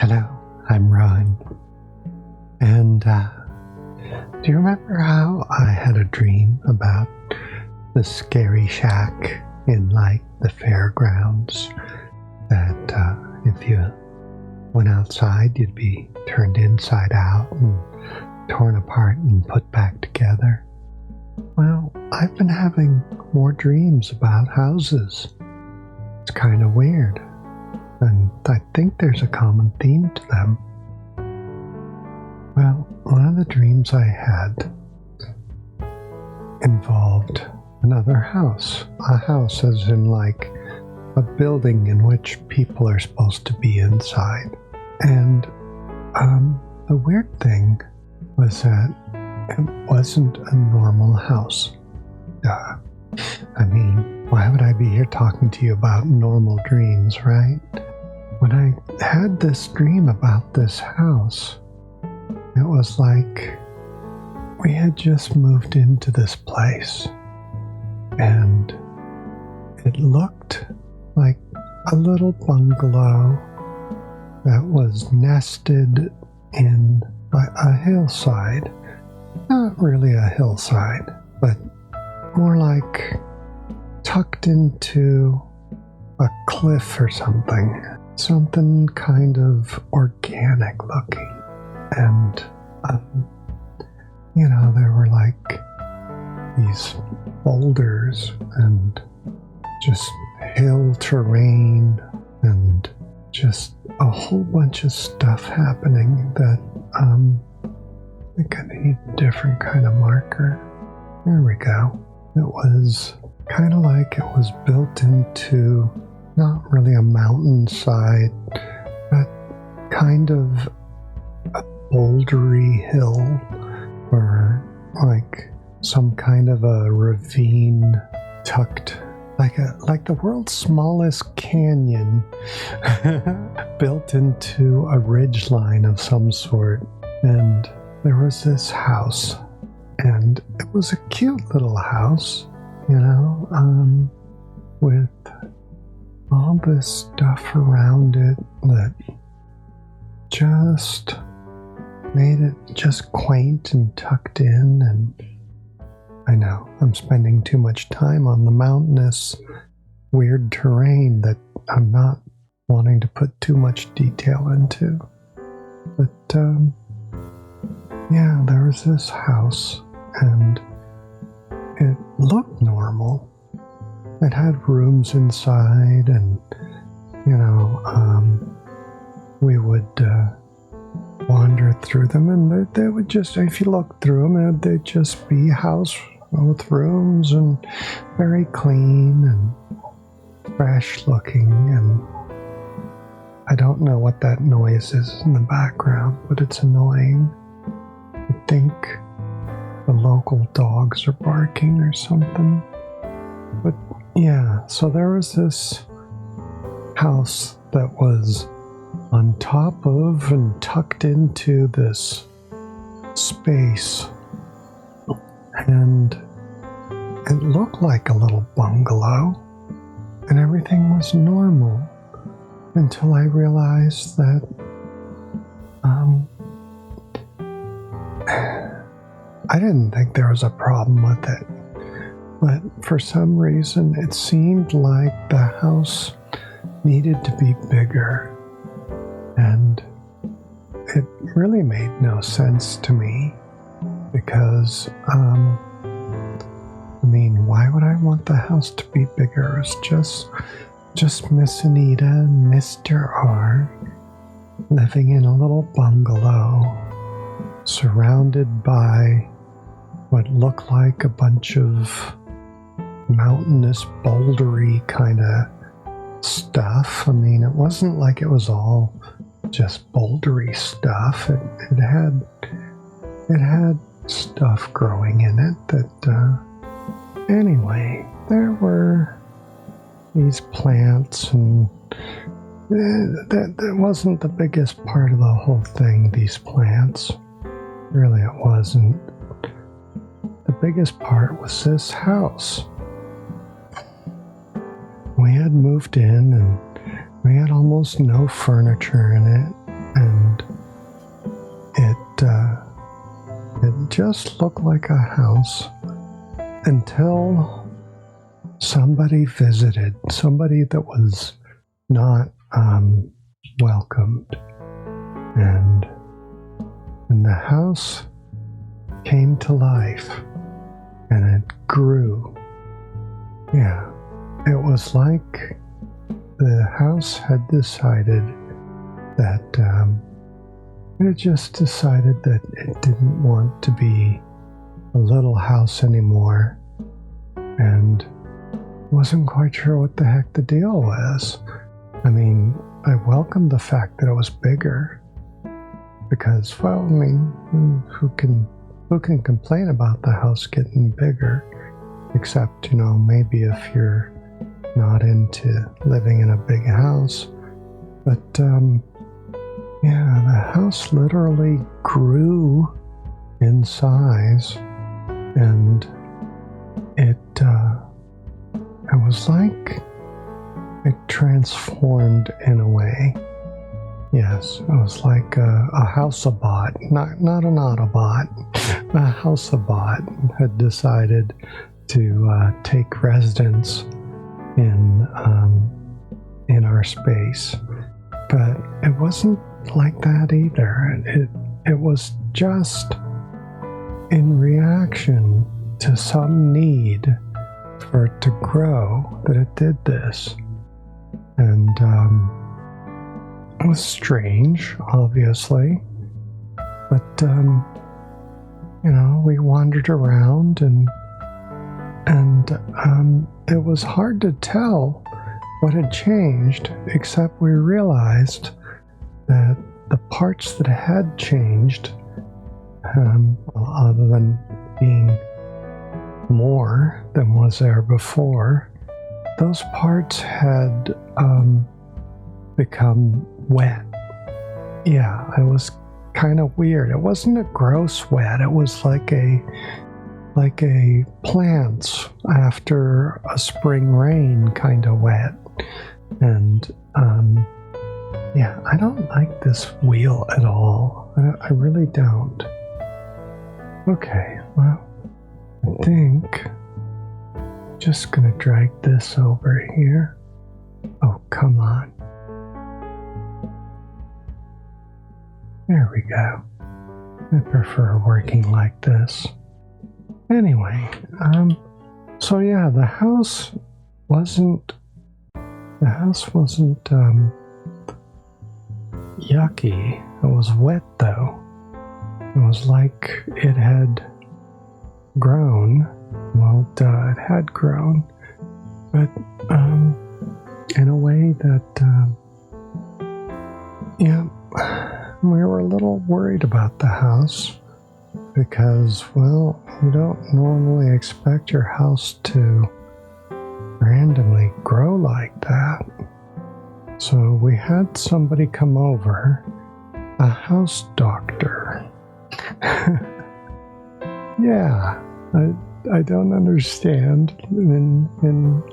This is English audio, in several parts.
Hello, I'm Ron. And do you remember how I had a dream about the scary shack in like the fairgrounds that if you went outside you'd be turned inside out and torn apart and put back together? Well, I've been having more dreams about houses. It's kind of weird, and I think there's a common theme to them. Well, one of the dreams I had involved another house. A house as in like a building in which people are supposed to be inside. And the weird thing was that it wasn't a normal house. I mean, why would I be here talking to you about normal dreams, right? When I had this dream about this house, it was like we had just moved into this place, and it looked like a little bungalow that was nested in a hillside. Not really a hillside, but more like tucked into a cliff or something. Something kind of organic looking. And, there were like these boulders and just hill terrain and just a whole bunch of stuff happening that, I think I need a different kind of marker. There we go. It was kind of like it was built into not really a mountainside, but kind of a bouldery hill or like some kind of a ravine tucked like the world's smallest canyon built into a ridge line of some sort. And there was this house, and it was a cute little house, with all this stuff around it that just made it just quaint and tucked in. And I know I'm spending too much time on the mountainous, weird terrain that I'm not wanting to put too much detail into. But, there was this house, and it looked normal. It had rooms inside, and, we would wander through them, and they would just, if you looked through them, they'd just be a house with rooms and very clean and fresh looking. And I don't know what that noise is in the background, but it's annoying. I think the local dogs are barking or something. But yeah, so there was this house that was on top of and tucked into this space, and it looked like a little bungalow, and everything was normal until I realized that I didn't think there was a problem with it, but for some reason it seemed like the house needed to be bigger, and it really made no sense to me because, why would I want the house to be bigger? It's just Miss Anita and Mr. R living in a little bungalow surrounded by what looked like a bunch of mountainous, bouldery kind of stuff. It wasn't like it was all just bouldery stuff. It had stuff growing in it that, anyway, there were these plants, and that wasn't the biggest part of the whole thing, these plants. Really, it wasn't. The biggest part was this house. We had moved in, and we had almost no furniture in it. and it just looked like a house until somebody visited, somebody that was not welcomed, and the house came to life and it grew. Yeah, it was like the house had decided that it just decided that it didn't want to be a little house anymore, and wasn't quite sure what the heck the deal was. I mean, I welcomed the fact that it was bigger, because, well, I mean, who can complain about the house getting bigger, except, maybe if you're not into living in a big house. But yeah, the house literally grew in size, and it was like it transformed in a way. Yes, it was like a house-a-bot, not an Autobot. A house-a-bot had decided to take residence in our space, but it wasn't like that either. It was just in reaction to some need for it to grow that it did this, and it was strange, obviously, but we wandered around, and it was hard to tell what had changed, except we realized that the parts that had changed, other than being more than was there before, those parts had become wet. Yeah, it was kind of weird. It wasn't a gross wet. It was like a plants after a spring rain kind of wet. And yeah, I don't like this wheel at all. I really don't. Okay, well, I think I'm just gonna drag this over here. Oh, come on. There we go. I prefer working like this. Anyway, so yeah, the house wasn't yucky. It was wet though. It was like it had grown. Well, it had grown, but in a way that yeah, we were a little worried about the house, because, well, you don't normally expect your house to randomly grow like that. So we had somebody come over, a house doctor. Yeah, I don't understand in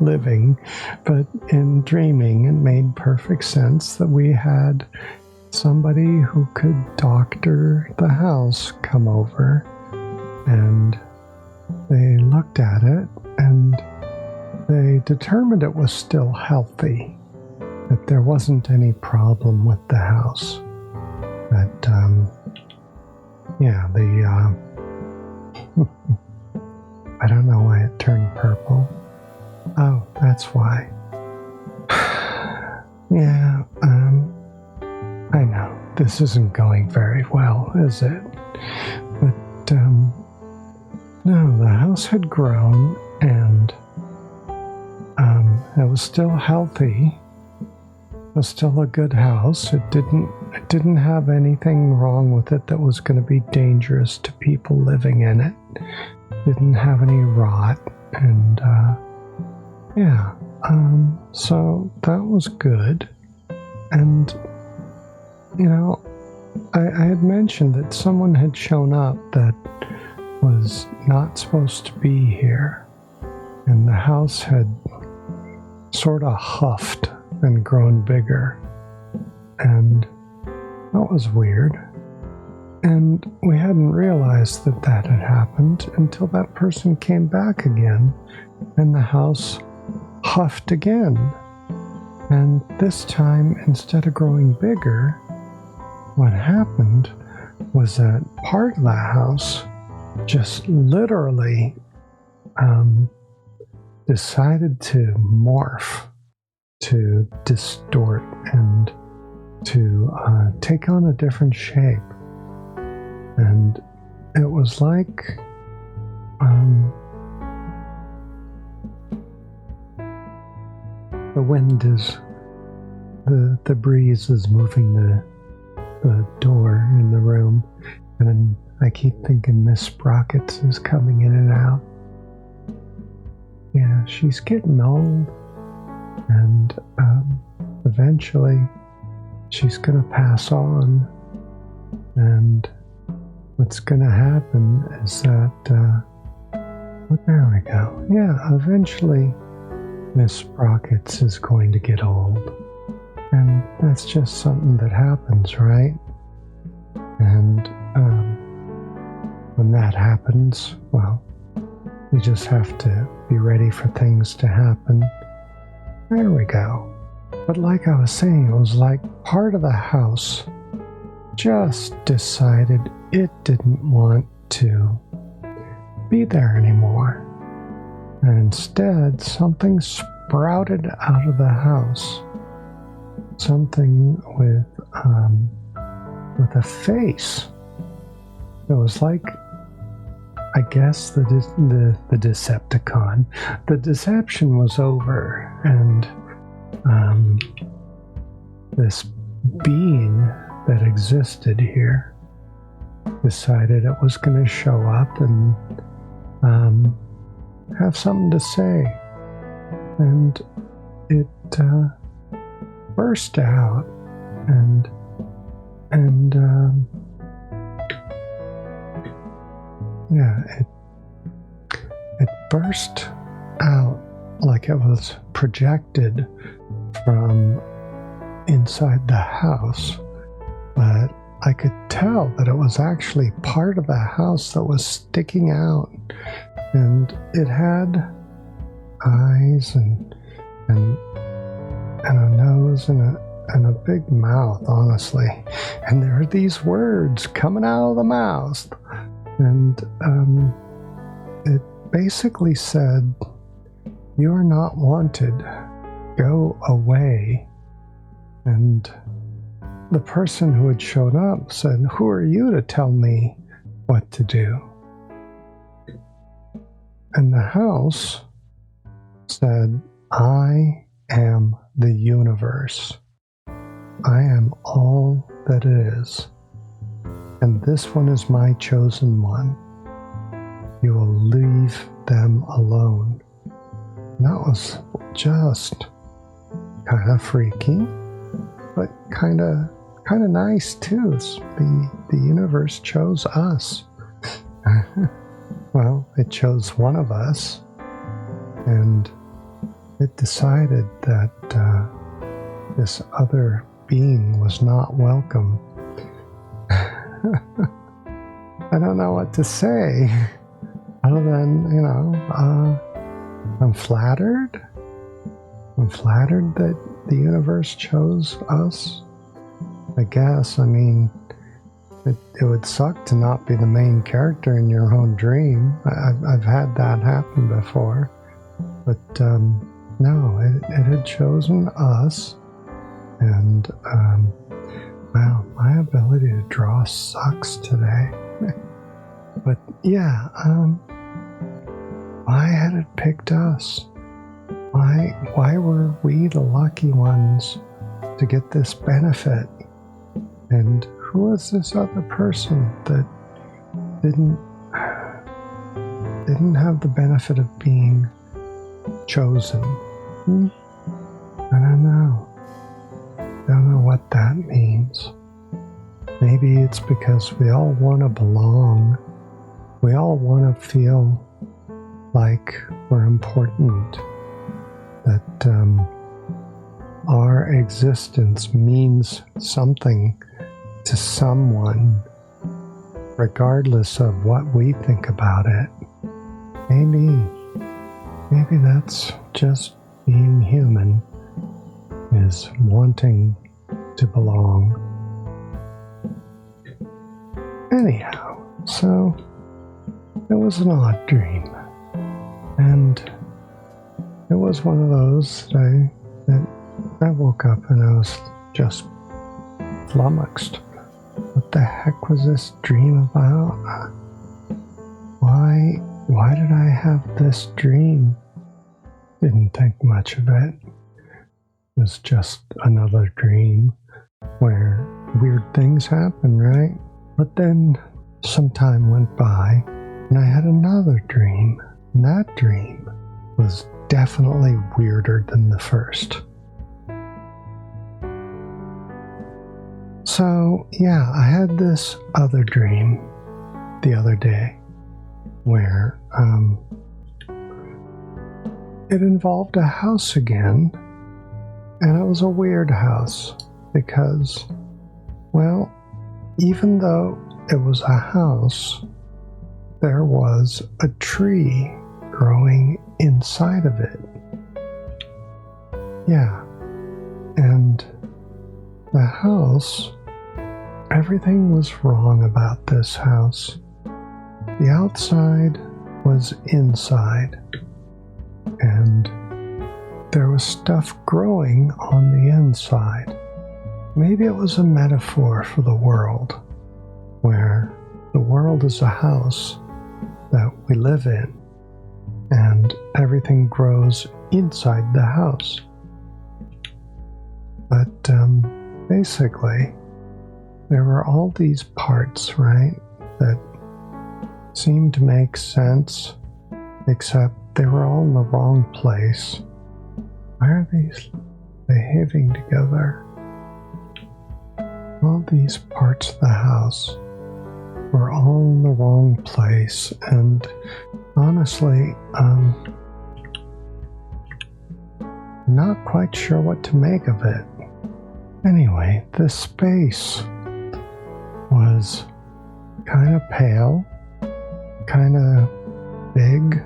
living, but in dreaming it made perfect sense that we had somebody who could doctor the house come over, and they looked at it and they determined it was still healthy, that there wasn't any problem with the house. But yeah, I don't know why it turned purple. Oh, that's why. Yeah, I know, this isn't going very well, is it? But, no, the house had grown, and, it was still healthy. It was still a good house. It didn't have anything wrong with it that was going to be dangerous to people living in it. Didn't have any rot, and, yeah, so that was good. And, I had mentioned that someone had shown up that was not supposed to be here, and the house had sort of huffed and grown bigger. And, oh that was weird. And we hadn't realized that that had happened until that person came back again, and the house huffed again. And this time, instead of growing bigger, what happened was that part of the house just literally decided to morph, to distort, and to take on a different shape. And it was like the wind is, the breeze is moving the door in the room, and I keep thinking Miss Sprockets is coming in and out. Yeah, she's getting old, and eventually she's gonna pass on, and what's gonna happen is that there we go. Yeah, eventually Miss Sprockets is going to get old, and that's just something that happens, right? And when that happens, well, you just have to be ready for things to happen. There we go. But like I was saying, it was like part of the house just decided it didn't want to be there anymore. And instead, something sprouted out of the house. Something with a face. It was like, I guess, the Decepticon. The deception was over, and this being that existed here decided it was going to show up and have something to say. And it burst out and it burst out like it was projected from inside the house, but I could tell that it was actually part of the house that was sticking out, and it had eyes and a nose and a big mouth, honestly. And there are these words coming out of the mouth, and it basically said, "You are not wanted. Go away." And the person who had shown up said, "Who are you to tell me what to do?" And the house said, "I am the universe. I am all that is. And this one is my chosen one. You will leave them alone." And that was just kind of freaky, but kind of nice too. The universe chose us. Well, it chose one of us, and it decided that this other being was not welcome. I don't know what to say other than, I'm flattered. I'm flattered that the universe chose us. I guess, it would suck to not be the main character in your own dream. I've had that happen before. But no, it had chosen us. And, wow, my ability to draw sucks today. But yeah, why had it picked us? Why were we the lucky ones to get this benefit? And who was this other person that didn't have the benefit of being chosen? I don't know. Don't know what that means. Maybe it's because we all want to belong. We all want to feel like we're important. That our existence means something to someone, regardless of what we think about it. Maybe that's just being human, is wanting to belong. Anyhow, so it was an odd dream, and it was one of those that I woke up and I was just flummoxed. What the heck was this dream about? Why did I have this dream? Didn't think much of it. It was just another dream where weird things happen, right? But then some time went by and I had another dream. And that dream was definitely weirder than the first. So, yeah, I had this other dream the other day where it involved a house again, and it was a weird house because, well, even though it was a house, there was a tree growing inside of it. Yeah, and the house, everything was wrong about this house. The outside was inside, and there was stuff growing on the inside. Maybe it was a metaphor for the world, where the world is a house that we live in, and everything grows inside the house. But basically, there were all these parts, right, that seemed to make sense, except they were all in the wrong place. Why are these behaving together? All these parts of the house were all in the wrong place, and honestly, not quite sure what to make of it. Anyway, this space was kind of pale, kind of big.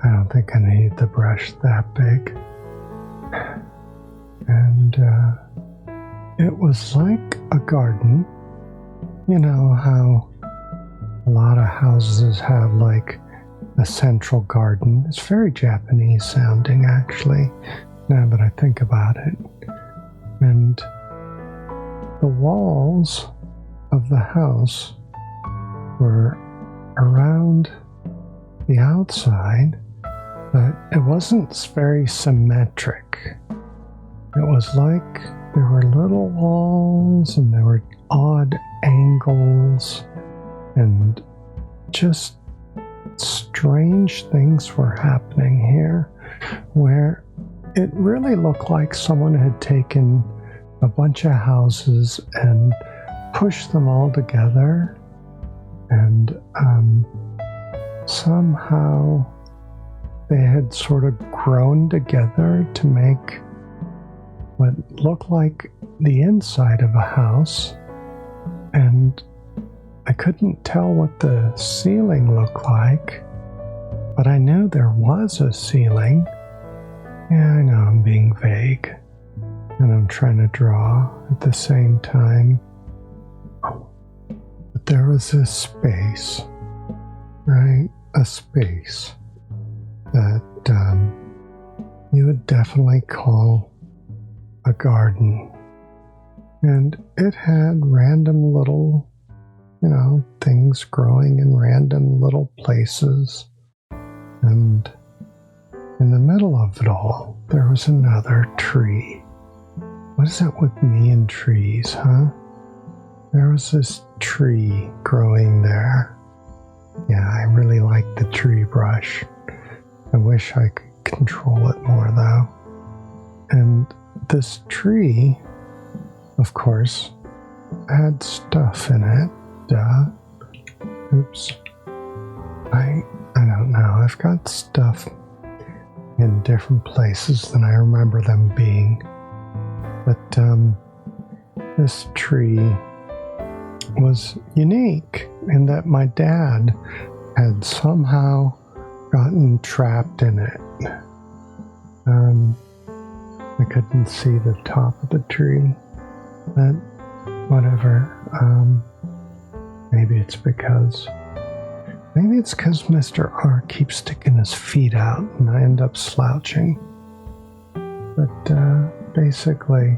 I don't think I need the brush that big. And it was like a garden. You know how a lot of houses have like a central garden. It's very Japanese sounding, actually, now that I think about it. And the walls of the house were around the outside, but it wasn't very symmetric. It was like there were little walls and there were odd angles and just strange things were happening here, where it really looked like someone had taken a bunch of houses and pushed them all together, and somehow they had sort of grown together to make what looked like the inside of a house. And I couldn't tell what the ceiling looked like, but I knew there was a ceiling. Yeah, I know I'm being vague, and I'm trying to draw at the same time. But there was this space, right? A space that you would definitely call a garden. And it had random little, things growing in random little places. And in the middle of it all, there was another tree. What is it with me and trees, huh? There was this tree growing there. Yeah, I really like the tree brush. I wish I could control it more, though. And this tree, of course, had stuff in it. Duh. Oops. I don't know. I've got stuff in different places than I remember them being. But this tree was unique in that my dad had somehow gotten trapped in it. I couldn't see the top of the tree, but whatever. Maybe it's because Mr. R keeps sticking his feet out and I end up slouching. But basically,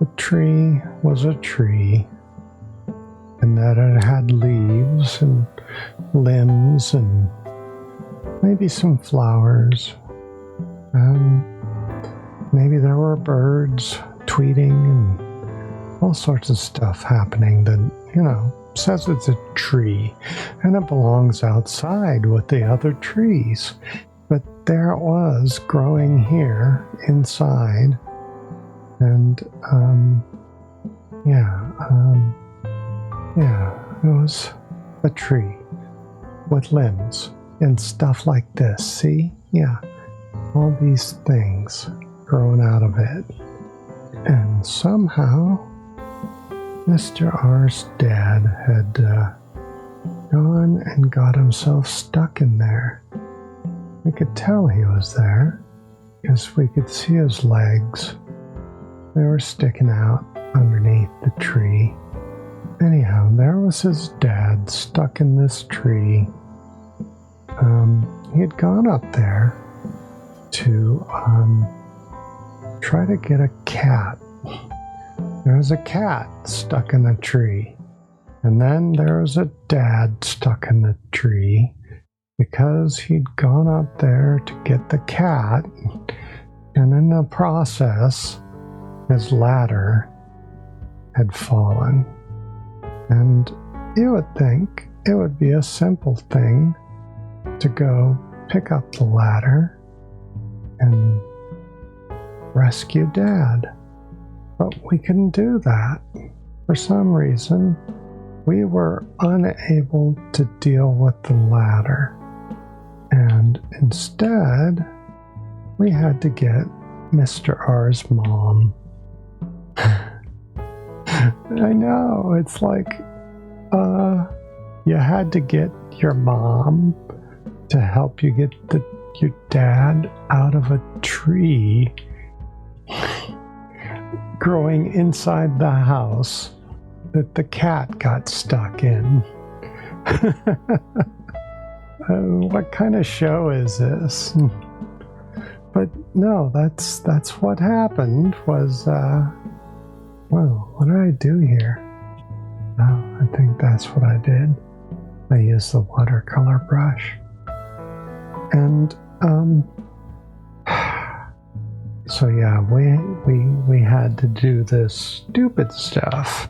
the tree was a tree, and that it had leaves and limbs and maybe some flowers. Maybe there were birds tweeting and all sorts of stuff happening that, says it's a tree and it belongs outside with the other trees. But there it was growing here inside. And, it was a tree with limbs and stuff like this. See? Yeah. All these things growing out of it. And somehow, Mr. R's dad had gone and got himself stuck in there. We could tell he was there because we could see his legs. They were sticking out underneath the tree. Anyhow, there was his dad stuck in this tree. He had gone up there to try to get a cat. There was a cat stuck in the tree. And then there was a dad stuck in the tree because he'd gone up there to get the cat. And in the process, his ladder had fallen. And you would think it would be a simple thing to go pick up the ladder and rescue Dad. But we couldn't do that. For some reason, we were unable to deal with the ladder. And instead, we had to get Mr. R's mom. I know, it's like, you had to get your mom to help you get your dad out of a tree growing inside the house that the cat got stuck in. What kind of show is this? But no, that's what happened was, well, what did I do here? Oh, I think that's what I did. I used the watercolor brush. And, so yeah, we had to do this stupid stuff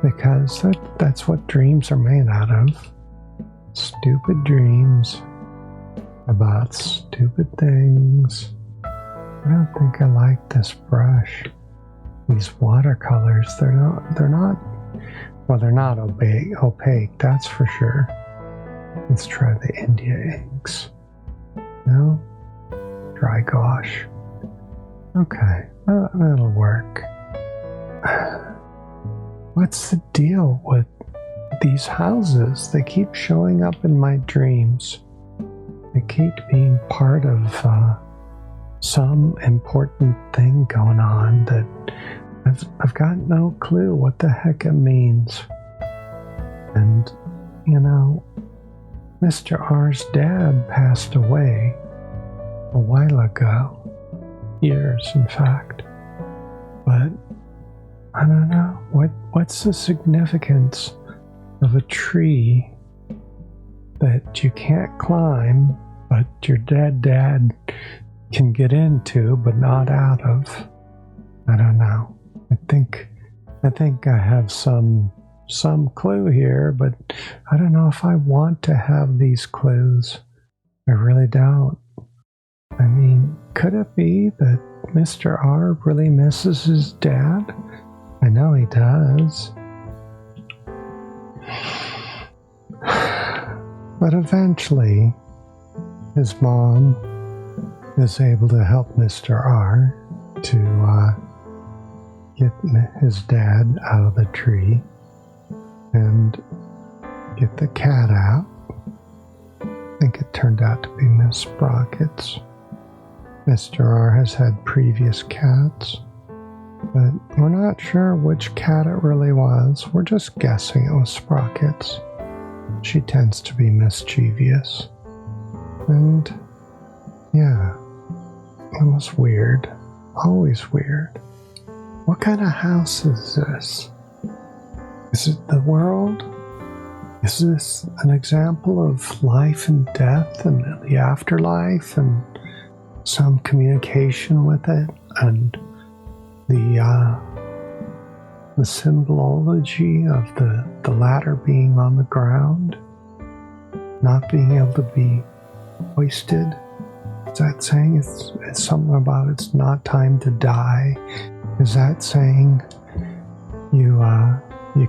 because that's what dreams are made out of. Stupid dreams about stupid things. I don't think I like this brush. These watercolors, they're not opaque, that's for sure. Let's try the India inks. No? Dry gouache. Okay, that'll work. What's the deal with these houses? They keep showing up in my dreams. They keep being part of some important thing going on that I've got no clue what the heck it means. And, Mr. R's dad passed away a while ago. Years, in fact. But I don't know. What's the significance of a tree that you can't climb, but your dead dad can get into, but not out of? I don't know. I think I have some clue here, but I don't know if I want to have these clues. I really don't. I mean, could it be that Mr. R really misses his dad? I know he does. But eventually, his mom is able to help Mr. R to get his dad out of the tree. and get the cat out. I think it turned out to be Miss Sprockets. Mr. R has had previous cats, but we're not sure which cat it really was. We're just guessing it was Sprockets. She tends to be mischievous. And yeah, it was weird. Always weird. What kind of house is this? Is it the world? Is this an example of life and death and the afterlife and some communication with it and the symbology of the ladder being on the ground, not being able to be hoisted? Is that saying it's something about it's not time to die? Is that saying you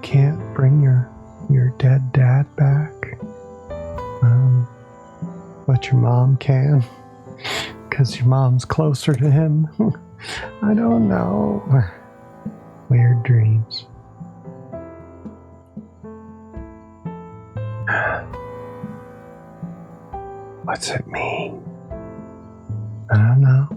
can't bring your dead dad back, but your mom can because your mom's closer to him? I don't know. Weird dreams. What's it mean? I don't know.